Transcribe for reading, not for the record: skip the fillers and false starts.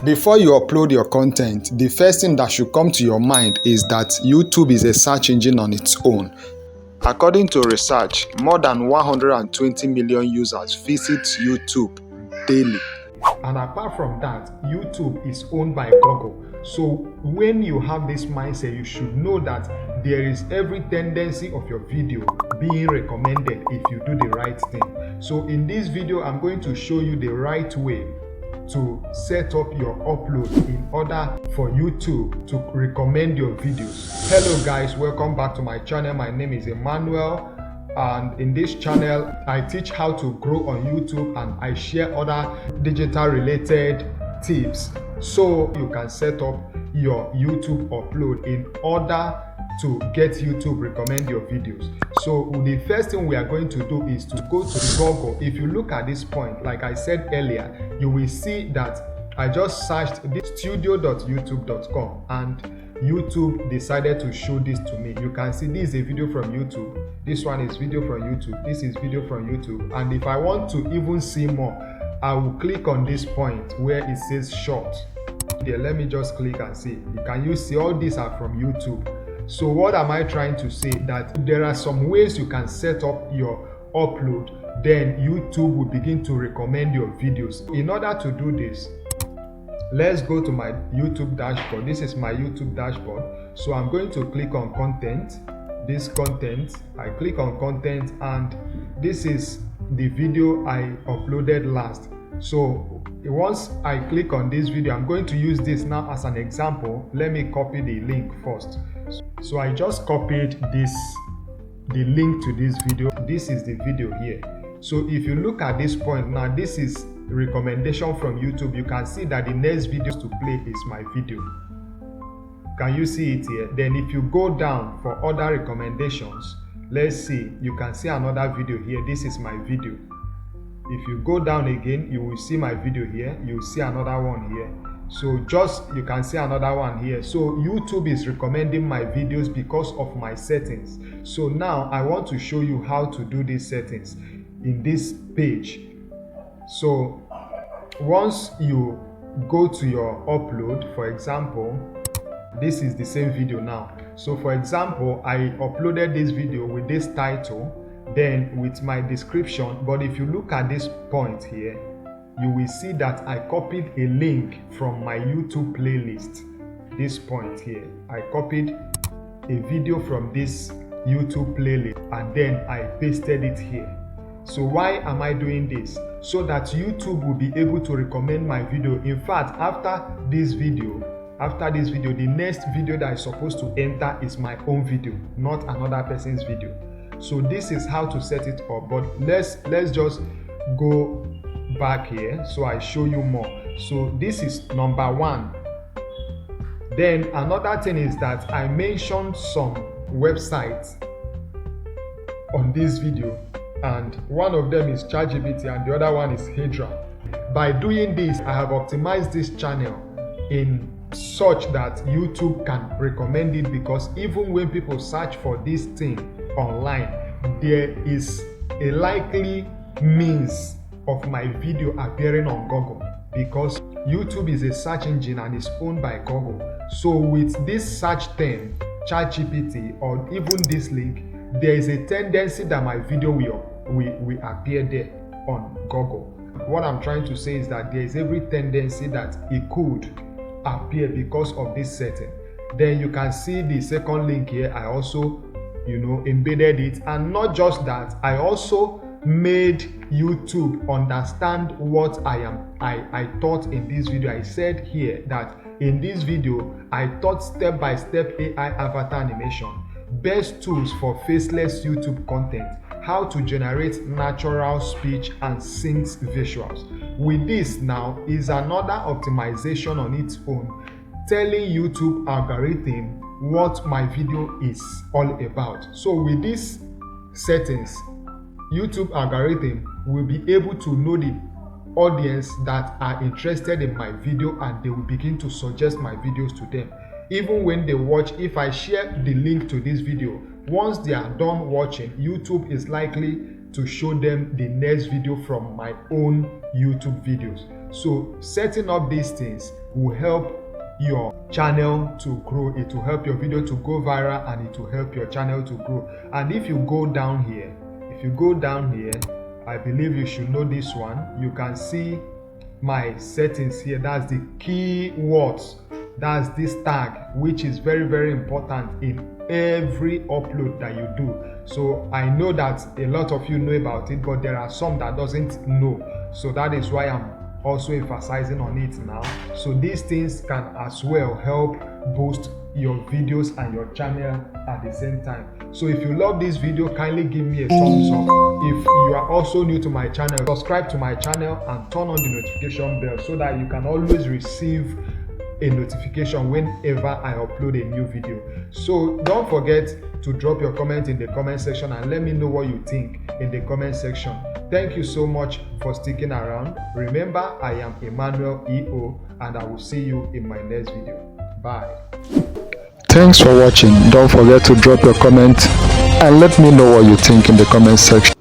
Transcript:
Before you upload your content, the first thing that should come to your mind is that YouTube is a search engine on its own. According to research, more than 120 million users visit YouTube daily. And apart from that, YouTube is owned by Google. So when you have this mindset, you should know that there is every tendency of your video being recommended if you do the right thing. So in this video, I'm going to show you the right way to set up your upload in order for YouTube to recommend your videos. Hello guys, welcome back to my channel. My name is Emmanuel, and in this channel I teach how to grow on YouTube and I share other digital related tips so you can set up your YouTube upload in order to get YouTube recommend your videos. So the first thing we are going to do is to go to Google. If you look at this point, like I said earlier, you will see that I just searched this studio.youtube.com and YouTube decided to show this to me. You can see this is a video from YouTube, this one is video from YouTube, this is video from YouTube, and if I want to even see more, I will click on this point where it says short. Here, let me just click and see. Can you see all these are from YouTube? So what am I trying to say? That there are some ways you can set up your upload, then YouTube will begin to recommend your videos. In order to do this, let's go to my YouTube dashboard. This is my YouTube dashboard. So I'm going to click on content, this content. I click on content and this is the video I uploaded last. So once I click on this video, I'm going to use this now as an example. Let me copy the link first. So I just copied the link to this video. This is the video here. So if you look at this point now, this is recommendation from YouTube. You can see that the next video to play is my video. Can you see it here? Then if you go down for other recommendations, let's see, you can see another video here. This is my video. If you go down again, you will see my video here. You will see another one here. So you can see another one here. So YouTube is recommending my videos because of my settings. So now I want to show you how to do these settings in this page. So once you go to your upload, for example, this is the same video now. So for example, I uploaded this video with this title, then with my description. But if you look at this point here, you will see that I copied a link from my YouTube playlist. This point here, I copied a video from this YouTube playlist and then I pasted it here. So why am I doing this? So that YouTube will be able to recommend my video. In fact, after this video, the next video that is supposed to enter is my own video, not another person's video. So this is how to set it up. But let's just go back here so I show you more. So this is number one. Then another thing is that I mentioned some websites on this video, and one of them is ChatGPT and the other one is Hydra. By doing this, I have optimized this channel in such that YouTube can recommend it, because even when people search for this thing online, there is a likely means of my video appearing on Google, because YouTube is a search engine and is owned by Google. So with this search term, ChatGPT, or even this link, there is a tendency that my video will appear there on Google. What I'm trying to say is that there is every tendency that it could appear because of this setting. Then you can see the second link here. I also embedded it, and not just that, I also made YouTube understand what I taught in this video. I said here that in this video I taught step-by-step AI avatar animation, best tools for faceless YouTube content, how to generate natural speech and sync visuals. With this now is another optimization on its own, telling YouTube algorithm what my video is all about. So with these settings, YouTube algorithm will be able to know the audience that are interested in my video, and they will begin to suggest my videos to them. Even when they watch, if I share the link to this video, once they are done watching, YouTube is likely to show them the next video from my own YouTube videos. So setting up these things will help your channel to grow. It will help your video to go viral, and it will help your channel to grow. And if you go down here, I believe you should know this one. You can see my settings here. That's the keywords. That's this tag, which is very, very important in every upload that you do. So I know that a lot of you know about it, but there are some that doesn't know. So that is why I'm also emphasizing on it now. So these things can as well help boost your videos and your channel at the same time. So if you love this video, kindly give me a thumbs up. If you are also new to my channel, subscribe to my channel and turn on the notification bell so that you can always receive a notification whenever I upload a new video. So don't forget to drop your comment in the comment section and let me know what you think in the comment section. Thank you so much for sticking around. Remember, I am Emmanuel EO, and I will see you in my next video. Bye. Thanks for watching. Don't forget to drop your comment and let me know what you think in the comment section.